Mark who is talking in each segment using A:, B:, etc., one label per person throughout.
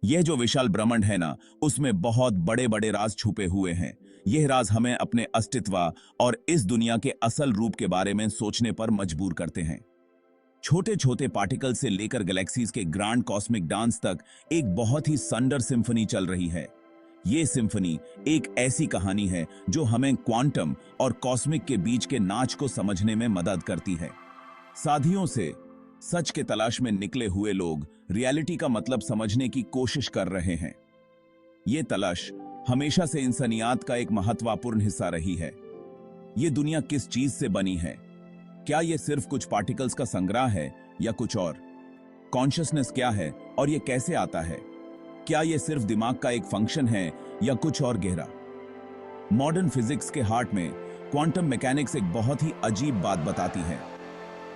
A: यह जो विशाल ब्रह्मांड है ना, उसमें बहुत बड़े बड़े राज छुपे हुए हैं। यह राज हमें अपने अस्तित्व और इस दुनिया के असल रूप के बारे में सोचने पर मजबूर करते हैं। छोटे छोटे पार्टिकल से लेकर गैलेक्सीज के ग्रांड कॉस्मिक डांस तक एक बहुत ही सुंदर सिम्फनी चल रही है। ये सिम्फनी एक ऐसी कहानी है जो हमें क्वांटम और कॉस्मिक के बीच के नाच को समझने में मदद करती है। सदियों से सच के तलाश में निकले हुए लोग रियलिटी का मतलब समझने की कोशिश कर रहे हैं। ये तलाश हमेशा से इंसानियत का एक महत्वपूर्ण हिस्सा रही है। ये दुनिया किस चीज से बनी है? क्या ये सिर्फ कुछ पार्टिकल्स का संग्रह है या कुछ और? कॉन्शियसनेस क्या है और ये कैसे आता है? क्या ये सिर्फ दिमाग का एक फंक्शन है या कुछ और गहरा? मॉडर्न फिजिक्स के हार्ट में क्वांटम मैकेनिक्स एक बहुत ही अजीब बात बताती है।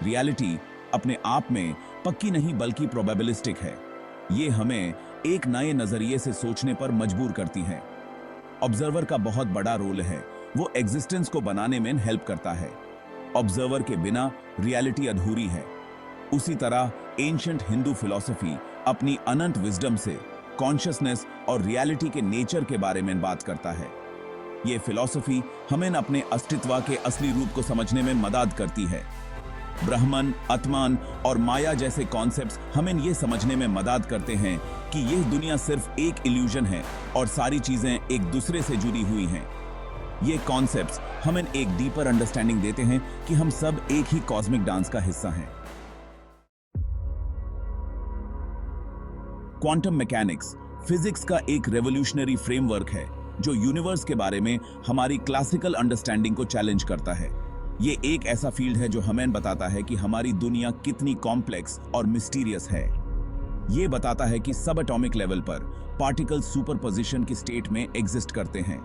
A: रियलिटी अपने आप में पक्की नहीं बल्कि प्रोबेबिलिस्टिक है। ये हमें एक नए नजरिए से सोचने पर मजबूर करती है। ऑब्जर्वर का बहुत बड़ा रोल है, वो एग्जिस्टेंस को बनाने में हेल्प करता है। ऑब्जर्वर के बिना रियलिटी अधूरी है। उसी तरह एंशिएंट हिंदू फिलॉसफी अपनी अनंत विजडम से कॉन्शियसनेस और रियलिटी के नेचर के बारे में बात करता है। ये फिलॉसफी हमें अपने अस्तित्व के असली रूप को समझने में मदद करती है। ब्रह्मन, आत्मान और माया जैसे कॉन्सेप्ट्स हमें यह समझने में मदद करते हैं कि यह दुनिया सिर्फ एक इल्यूजन है और सारी चीजें एक दूसरे से जुड़ी हुई हैं। ये कॉन्सेप्ट्स हमें एक डीपर अंडरस्टैंडिंग देते हैं कि हम सब एक ही कॉस्मिक डांस का हिस्सा हैं। क्वांटम मैकेनिक्स फिजिक्स का एक रेवोल्यूशनरी फ्रेमवर्क है जो यूनिवर्स के बारे में हमारी क्लासिकल अंडरस्टैंडिंग को चैलेंज करता है। ये एक ऐसा फील्ड है जो हमें बताता है कि हमारी दुनिया कितनी कॉम्प्लेक्स और मिस्टीरियस है। ये बताता है कि सब एटॉमिक लेवल पर पार्टिकल सुपरपोजिशन की स्टेट में एग्जिस्ट करते हैं।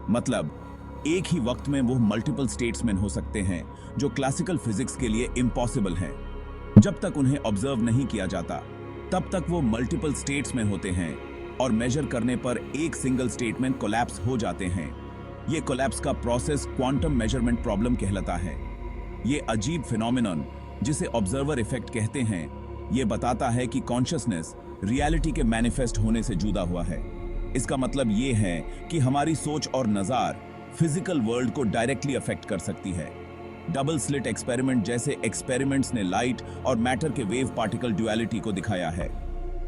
A: मतलब एक ही वक्त में वो मल्टीपल स्टेट्स में हो सकते हैं जो क्लासिकल फिजिक्स के लिए इम्पॉसिबल हैं। जब तक उन्हें ऑब्जर्व नहीं किया जाता तब तक वो मल्टीपल स्टेट्स में होते हैं और मेजर करने पर एक सिंगल स्टेट में कोलैप्स हो जाते हैं। ये कोलैप्स का प्रोसेस क्वांटम मेजरमेंट प्रॉब्लम कहलाता है। ये अजीब फिनोमिनन जिसे ऑब्जर्वर इफेक्ट कहते हैं, ये बताता है कि कॉन्शियसनेस रियलिटी के मैनिफेस्ट होने से जुदा हुआ है। इसका मतलब ये है कि हमारी सोच और नज़र फिजिकल वर्ल्ड को डायरेक्टली अफेक्ट कर सकती है। डबल स्लिट एक्सपेरिमेंट जैसे एक्सपेरिमेंट्स ने लाइट और मैटर के वेव पार्टिकल ड्युअलिटी को दिखाया है।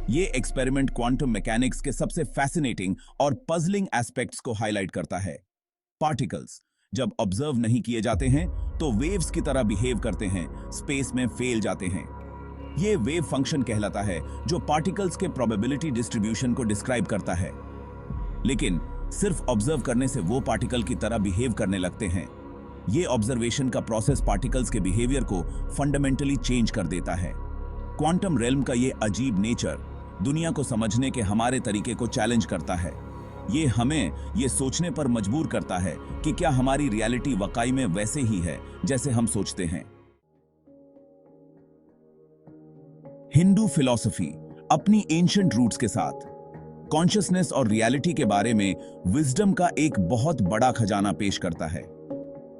A: ये एक्सपेरिमेंट क्वांटम मैकेनिक्स के सबसे फैसिनेटिंग और पजलिंग एस्पेक्ट्स को हाईलाइट करता है। पार्टिकल्स जब ऑब्जर्व नहीं किए जाते हैं तो वेव्स की तरह बिहेव करते हैं, स्पेस में फैल जाते हैं। ये वेव फंक्शन कहलाता है जो पार्टिकल्स के प्रोबेबिलिटी डिस्ट्रीब्यूशन को डिस्क्राइब करता है। लेकिन सिर्फ ऑब्जर्व करने से वो पार्टिकल की तरह बिहेव करने लगते हैं। ये ऑब्जर्वेशन का प्रोसेस पार्टिकल्स के बिहेवियर को फंडामेंटली चेंज कर देता है। क्वांटम रेल्म का ये अजीब नेचर दुनिया को समझने के हमारे तरीके को चैलेंज करता है। ये हमें ये सोचने पर मजबूर करता है कि क्या हमारी रियलिटी वाकई में वैसे ही है जैसे हम सोचते हैं। हिंदू फिलॉसफी अपनी एंशिएंट रूट्स के साथ कॉन्शियसनेस और रियलिटी के बारे में विजडम का एक बहुत बड़ा खजाना पेश करता है।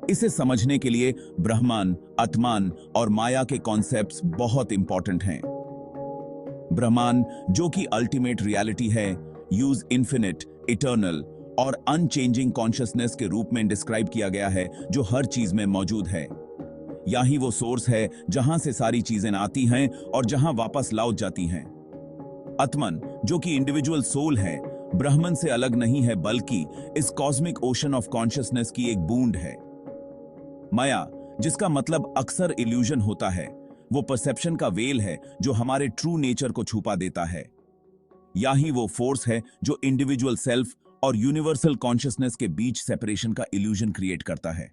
A: इसे समझने के लिए ब्रह्मन, आत्मान और माया के कॉन्सेप्ट्स बहुत इंपॉर्टेंट हैं। ब्रह्मन जो कि अल्टीमेट रियलिटी है, यूज इन्फिनिट, इटर्नल और अनचेंजिंग कॉन्शियसनेस के रूप में डिस्क्राइब किया गया है जो हर चीज में मौजूद है। यही वो सोर्स है जहां से सारी चीजें आती हैं और जहां वापस लौट जाती हैं। आत्मन जो कि इंडिविजुअल सोल है, ब्रह्मन से अलग नहीं है बल्कि इस कॉस्मिक ओशन ऑफ कॉन्शियसनेस की एक बूंद है। माया जिसका मतलब अक्सर इल्यूजन होता है, वो परसेप्शन का वेल है जो हमारे ट्रू नेचर को छुपा देता है। यही वो फोर्स है जो इंडिविजुअल सेल्फ और यूनिवर्सल कॉन्शियसनेस के बीच सेपरेशन का इल्यूजन क्रिएट करता है।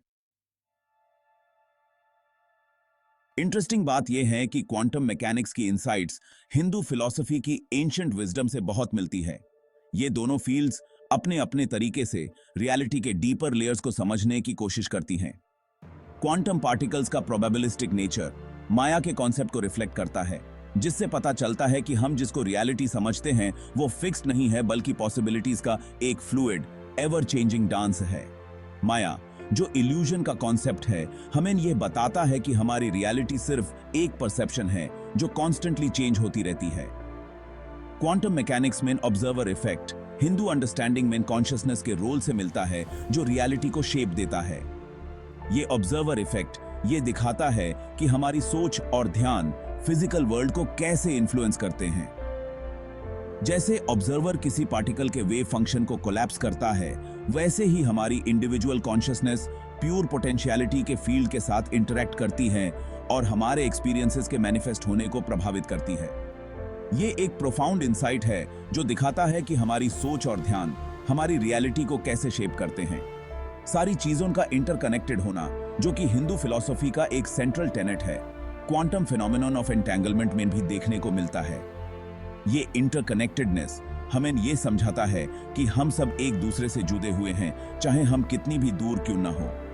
A: इंटरेस्टिंग बात यह है कि क्वांटम मैकेनिक्स की इनसाइट्स हिंदू फिलॉसफी की एंशिएंट विजडम से बहुत मिलती है। ये दोनों फील्ड्स अपने अपने तरीके से रियलिटी के डीपर लेयर्स को समझने की कोशिश करती हैं। क्वांटम पार्टिकल्स का प्रोबेबिलिस्टिक नेचर माया के कॉन्सेप्ट को रिफ्लेक्ट करता है, जिससे पता चलता है कि हम जिसको रियलिटी समझते हैं वो फिक्स्ड नहीं है बल्कि पॉसिबिलिटीज का एक फ्लूइड, एवर चेंजिंग डांस है। माया जो इल्यूजन का कॉन्सेप्ट है, हमें यह बताता है कि हमारी रियलिटी सिर्फ एक परसेप्शन है जो कॉन्स्टेंटली चेंज होती रहती है। क्वांटम मैकेनिक्स में ऑब्जर्वर इफेक्ट हिंदू अंडरस्टैंडिंग में कॉन्शियसनेस के रोल से मिलता है जो रियलिटी को शेप देता है। ये ऑब्जर्वर इफेक्ट ये दिखाता है कि हमारी सोच और ध्यान फिजिकल वर्ल्ड को कैसे इन्फ्लुएंस करते हैं। जैसे ऑब्जर्वर किसी पार्टिकल के वेव फंक्शन को कोलैप्स करता है, वैसे ही हमारी इंडिविजुअल कॉन्शियसनेस प्योर पोटेंशियलिटी के फील्ड के साथ इंटरैक्ट करती है और हमारे एक्सपीरियंसेस के मैनिफेस्ट होने को प्रभावित करती है। ये एक प्रोफाउंड इंसाइट है जो दिखाता है कि हमारी सोच और ध्यान हमारी रियलिटी को कैसे शेप करते हैं। सारी चीजों का इंटरकनेक्टेड होना, जो कि हिंदू फिलॉसफी का एक सेंट्रल टेनेट है, क्वांटम फिनोमेनन ऑफ एंटेंगलमेंट में भी देखने को मिलता है। ये इंटरकनेक्टेडनेस हमें ये समझाता है कि हम सब एक दूसरे से जुड़े हुए हैं, चाहे हम कितनी भी दूर क्यों ना हो।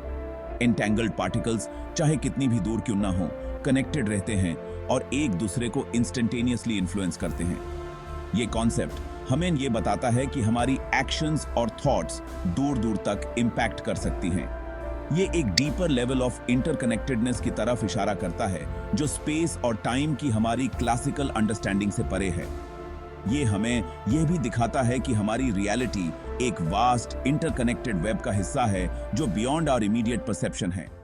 A: एंटेंगल्ड पार्टिकल्स चाहे कितनी भी दूर क्यों ना हो, कनेक्टेड रहते हैं और एक दूसरे को इंस्टेंटेनियसली इन्फ्लुएंस करते हैं। ये कॉन्सेप्ट हमें ये बताता है कि हमारी एक्शंस और थॉट्स दूर दूर तक इंपैक्ट कर सकती हैं। ये एक डीपर लेवल ऑफ इंटरकनेक्टेडनेस की तरफ इशारा करता है जो स्पेस और टाइम की हमारी क्लासिकल अंडरस्टैंडिंग से परे है। ये हमें यह भी दिखाता है कि हमारी रियलिटी एक वास्ट इंटरकनेक्टेड वेब का हिस्सा है जो बियॉन्ड आवर इमीडिएट परसेप्शन है।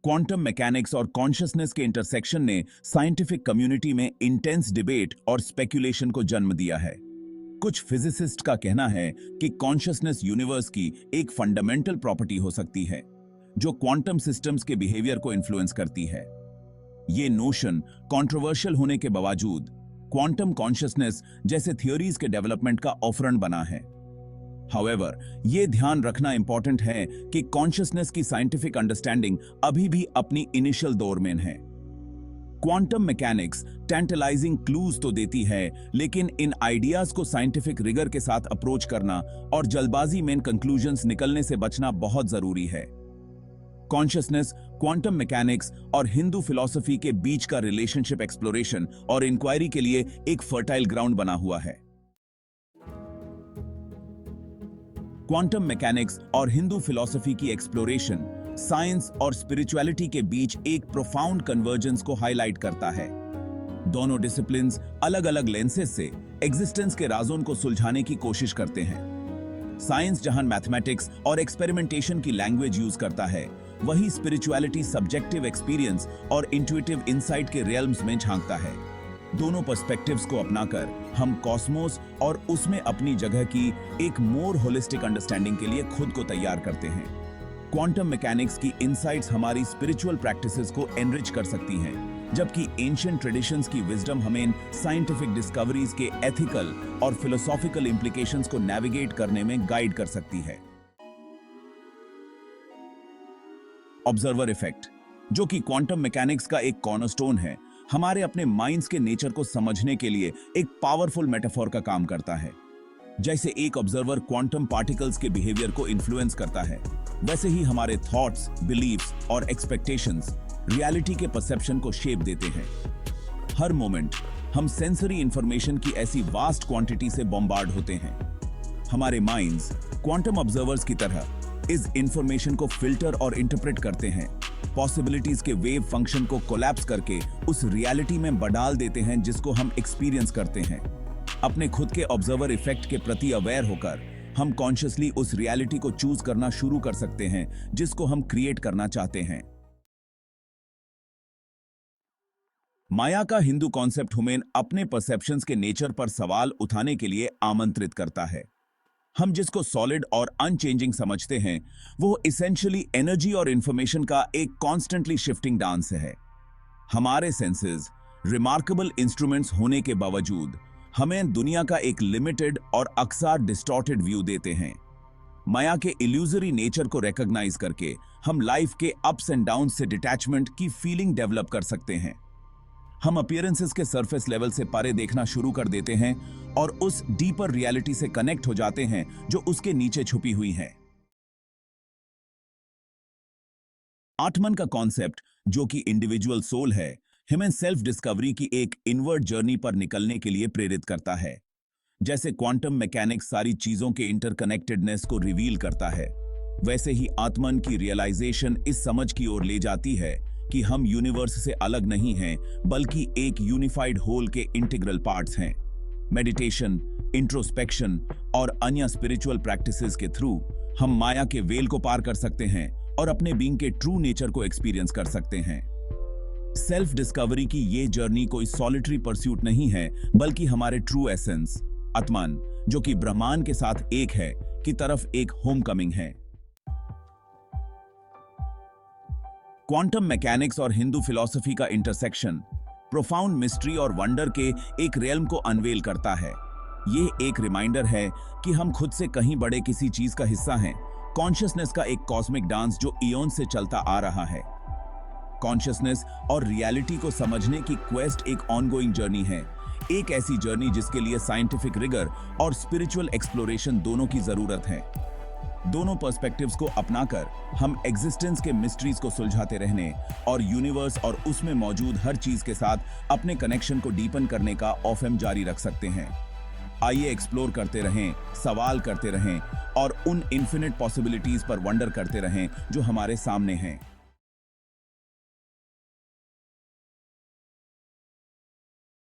A: क्वांटम मैकेनिक्स और कॉन्शियसनेस के इंटरसेक्शन ने साइंटिफिक कम्युनिटी में इंटेंस डिबेट और स्पेक्यूलेशन को जन्म दिया है। कुछ फिजिसिस्ट का कहना है कि कॉन्शियसनेस यूनिवर्स की एक फंडामेंटल प्रॉपर्टी हो सकती है जो क्वांटम सिस्टम्स के बिहेवियर को इन्फ्लुएंस करती है। ये नोशन कंट्रोवर्शियल होने के बावजूद क्वांटम कॉन्शियसनेस जैसे थियोरीज के डेवलपमेंट का ऑफरंट बना है। हाउएवर, ये ध्यान रखना इंपॉर्टेंट है कि कॉन्शियसनेस की साइंटिफिक अंडरस्टैंडिंग अभी भी अपनी इनिशियल दौर में है। क्वांटम मैकेनिक्स टेंटलाइजिंग क्लूज तो देती है, लेकिन इन आइडियाज को साइंटिफिक रिगर के साथ अप्रोच करना और जल्दबाजी में कंक्लूजन्स निकलने से बचना बहुत जरूरी है। कॉन्शियसनेस, क्वांटम मैकेनिक्स और हिंदू फिलॉसफी के बीच का रिलेशनशिप एक्सप्लोरेशन और इंक्वायरी के लिए एक फर्टाइल ग्राउंड बना हुआ है। क्वांटम मैकेनिक्स और हिंदू फिलॉसफी की एक्सप्लोरेशन साइंस और स्पिरिचुअलिटी के बीच एक प्रोफाउंड कन्वर्जेंस को हाईलाइट करता है। दोनों डिसिप्लिन्स अलग-अलग लेंसेज से एग्जिस्टेंस के राजों को सुलझाने की कोशिश करते हैं। साइंस जहां मैथमेटिक्स और एक्सपेरिमेंटेशन की लैंग्वेज यूज करता है, वही स्पिरिचुअलिटी सब्जेक्टिव एक्सपीरियंस और इंट्यूटिव इंसाइट के रियल्म्स में झांकता है। दोनों पर्सपेक्टिव्स को अपनाकर हम कॉस्मोस और उसमें अपनी जगह की एक मोर होलिस्टिक अंडरस्टैंडिंग के लिए खुद को तैयार करते हैं। क्वांटम मैकेनिक्स की इनसाइट्स हमारी स्पिरिचुअल प्रैक्टिसेस को एनरिच कर सकती हैं, जबकि एंशिएंट ट्रेडिशंस की विजडम हमें साइंटिफिक डिस्कवरीज के एथिकल और फिलोसॉफिकल इंप्लीकेशंस को नेविगेट करने में गाइड कर सकती है। ऑब्जर्वर इफेक्ट, जो कि क्वांटम मैकेनिक्स का एक कॉर्नरस्टोन है, हमारे अपने माइंड्स के नेचर को समझने के लिए एक पावरफुल मेटाफोर का काम करता है। जैसे एक ऑब्जर्वर क्वांटम पार्टिकल्स के बिहेवियर को इन्फ्लुएंस करता है, वैसे ही हमारे थॉट्स, बिलीफ्स और एक्सपेक्टेशंस रियलिटी के परसेप्शन को शेप देते हैं। हर मोमेंट हम सेंसरी इंफॉर्मेशन की ऐसी वास्ट क्वांटिटी से बॉम्बार्ड होते हैं। हमारे माइंड्स क्वांटम ऑब्जर्वर्स की तरह इस इंफॉर्मेशन को फिल्टर और इंटरप्रेट करते हैं, पॉसिबिलिटीज के वेव फंक्शन को कोलैप्स करके उस रियलिटी में बदल देते हैं जिसको हम एक्सपीरियंस करते हैं। अपने खुद के ऑब्जर्वर इफेक्ट के प्रति अवेयर होकर हम कॉन्शियसली उस रियलिटी को चूज करना शुरू कर सकते हैं जिसको हम क्रिएट करना चाहते हैं। माया का हिंदू कॉन्सेप्ट हमें अपने परसेप्शंस के नेचर पर सवाल उठाने के लिए आमंत्रित करता है। हम जिसको सॉलिड और अनचेंजिंग समझते हैं, वो इसेंशियली एनर्जी और इंफॉर्मेशन का एक कॉन्स्टेंटली शिफ्टिंग डांस है। हमारे सेंसेस रिमार्केबल इंस्ट्रूमेंट्स होने के बावजूद हमें दुनिया का एक लिमिटेड और अक्सर डिस्टॉर्टेड व्यू देते हैं। माया के इल्यूजरी नेचर को रिकॉग्नाइज करके हम लाइफ के अप्स एंड डाउन से डिटैचमेंट की फीलिंग डेवलप कर सकते हैं। हम अपीयरेंसेस के सरफेस लेवल से परे देखना शुरू कर देते हैं और उस डीपर रियलिटी से कनेक्ट हो जाते हैं जो उसके नीचे छुपी हुई है। आत्मन का कॉन्सेप्ट, जो कि इंडिविजुअल सोल है, हमें सेल्फ डिस्कवरी की एक इनवर्ड जर्नी पर निकलने के लिए प्रेरित करता है। जैसे क्वांटम मैकेनिक्स सारी चीजों के इंटरकनेक्टेडनेस को रिवील करता है, वैसे ही आत्मन की रियलाइजेशन इस समझ की ओर ले जाती है कि हम यूनिवर्स से अलग नहीं हैं, बल्कि एक यूनिफाइड होल के इंटीग्रल पार्ट्स हैं। मेडिटेशन, इंट्रोस्पेक्शन और अन्य स्पिरिचुअल प्रैक्टिसेस के थ्रू हम माया के वेल को पार कर सकते हैं और अपने बीइंग के ट्रू नेचर को एक्सपीरियंस कर सकते हैं। सेल्फ डिस्कवरी की ये जर्नी कोई सॉलिटरी परस्यूट नहीं है, बल्कि हमारे ट्रू एसेंस, आत्मन, जो कि ब्रह्मांड के साथ एक है, की तरफ एक होमकमिंग है। क्वांटम मैकेनिक्स और हिंदू फिलॉसफी का इंटरसेक्शन प्रोफाउंड मिस्ट्री और वंडर के एक रियल्म को अनवेल करता है। ये एक रिमाइंडर है कि हम खुद से कहीं बड़े किसी चीज का हिस्सा हैं, कॉन्शियसनेस का एक कॉस्मिक डांस जो इयॉन से चलता आ रहा है। कॉन्शियसनेस और रियलिटी को समझने की क्वेस्ट एक ऑनगोइंग जर्नी है, एक ऐसी जर्नी जिसके लिए साइंटिफिक रिगर और स्पिरिचुअल एक्सप्लोरेशन दोनों की जरूरत है। दोनों पर्सपेक्टिव्स को अपनाकर हम एग्जिस्टेंस के मिस्ट्रीज को सुलझाते रहने और यूनिवर्स और उसमें मौजूद हर चीज के साथ अपने कनेक्शन को डीपन करने का ऑफेम जारी रख सकते हैं। आइए एक्सप्लोर करते रहें, सवाल करते रहें और उन इन्फिनिट पॉसिबिलिटीज पर वंडर करते रहें जो हमारे सामने हैं।